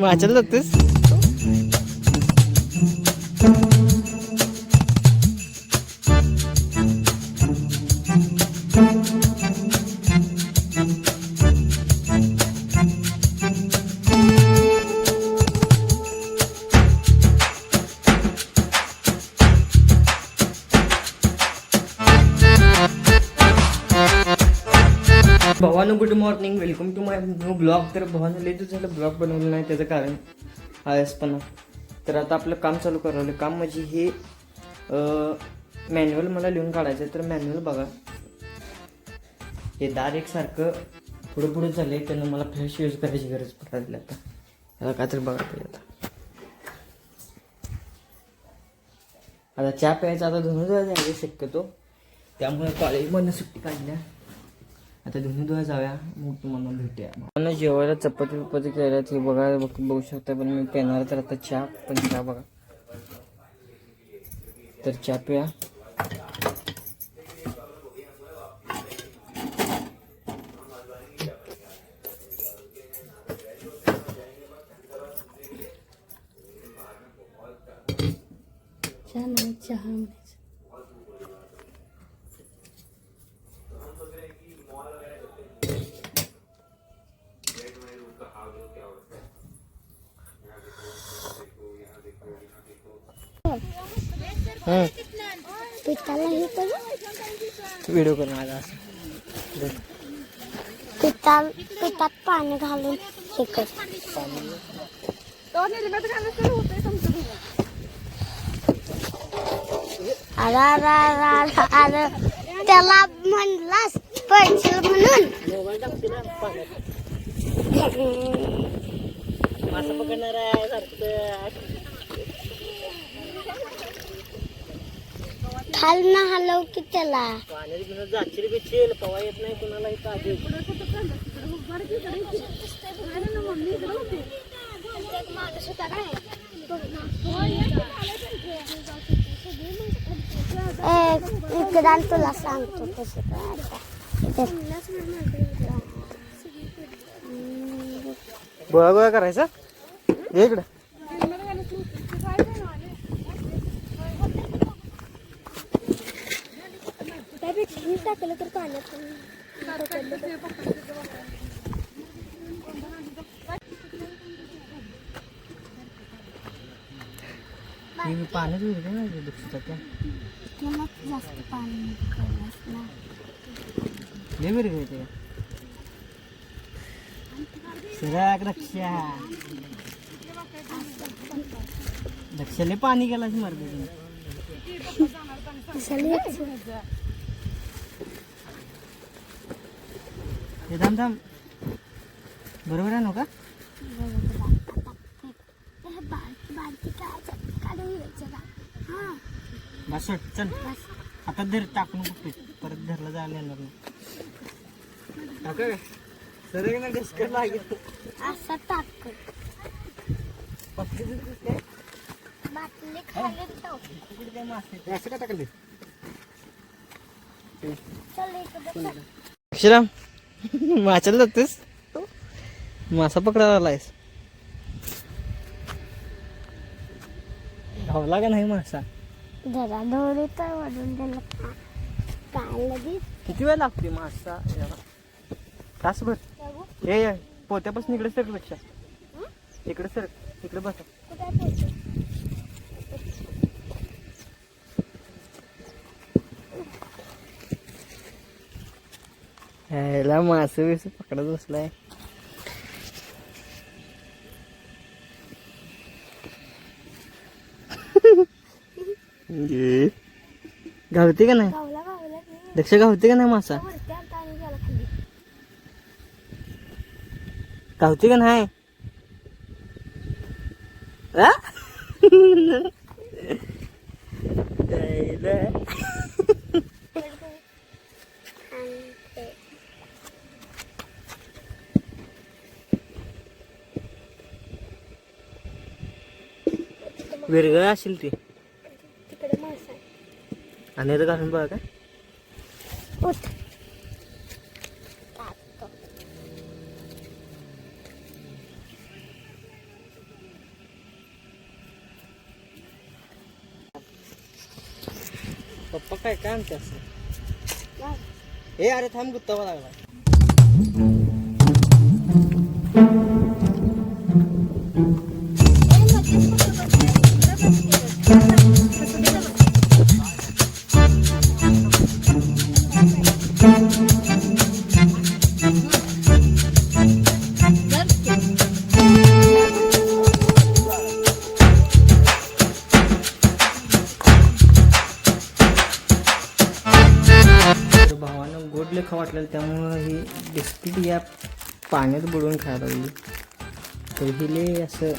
माझ्याला जातेस. भवानो good morning, welcome to my new blog. तर भवानो लई दिवस झालं ब्लॉग बनवलं नाही, त्याचं कारण आळसपणा. तर आता आपलं काम चालू करावं. काम म्हणजे हे मॅन्युअल मला लिहून काढायचं आहे. तर मॅन्युअल बघा, हे दार एकसारखं पुढं पुढं झालं आहे, त्यानं मला फ्रेश यूज करायची गरज पडायला. आता याला काहीतरी बघा पाहिजे. आता चहा प्यायचा, आता धुणं धुवायचं आहे शक्यतो, त्यामुळे कॉलेजमधनं सुट्टी काढल्या. आता धुणं धुवायला जाऊया, मग तुम्हाला भेटूया. मला जेवायला चपाती बिपाती केल्यात, हे बघू शकता. पण मी पेणार तर आता चहा, पण चहा बघा. तर चहा प्या. चहा व्हिडिओ करून आला असं पिठात पाणी घालून हे कर. अरे त्याला म्हणलास पैसे म्हणून मासा पकडणार आहे. खाल ना हलव की त्याला पाण्यात घेऊन जाशील बिचेल, पवा येत नाही कुणाला इथं आधी. इकडं तुला सांगतो कसं गोळा गोळा करायचा इकडं. टाकलं तर पाण्यात जास्त पाणी लक्षाले पाणी गेलाच मारत. थांब थांब, बरोबर आहे ना का? बस चल आता धर, टाकून बघते परत धरला जायला येणार नाही. सर डिस्कर लागेल असं टाक. असं का टाकले अक्षराम? माशाला जातेस, मासा पकडायला आलायस. धावला का नाही मासा? जरा दोरी तर वडून त्याला काय लगेच. किती वेळ लागते मासा याला? तासभर. हे पोत्यापासून इकडे सर, पेक्षा इकडे सर, इकडे बसा. ह्याला मासे बिस पकडत बसलाय. गावते का नाही? दक्ष गावते का नाही मासा? गावते का नाही? वेगळं असेल ते तिकडे मासा आणि घालून बघा काय. पप्पा काय काय आणते असं ए अरे थांब गुत्तावा लागला भावानं गोड लेखा वाटलेलं त्यामुळं ही बिस्किट या पाण्यात बुडवून खायला लागली तर ही लय असं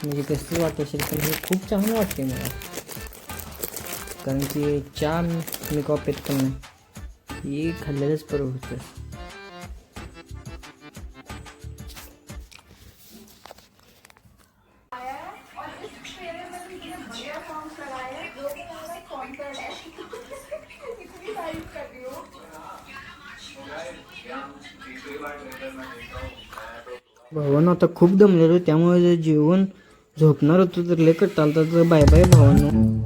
म्हणजे कसं वाटत असेल पण हे खूप चांगलं वाटते मला कारण की चहा मी कॉपीत पण नाही ही खाल्लेलंच परवडतं भावानं आता खूप दमलेलो त्यामुळे जेवण झोपणार होतो तर लेकट चालतात बाय बाय भावानं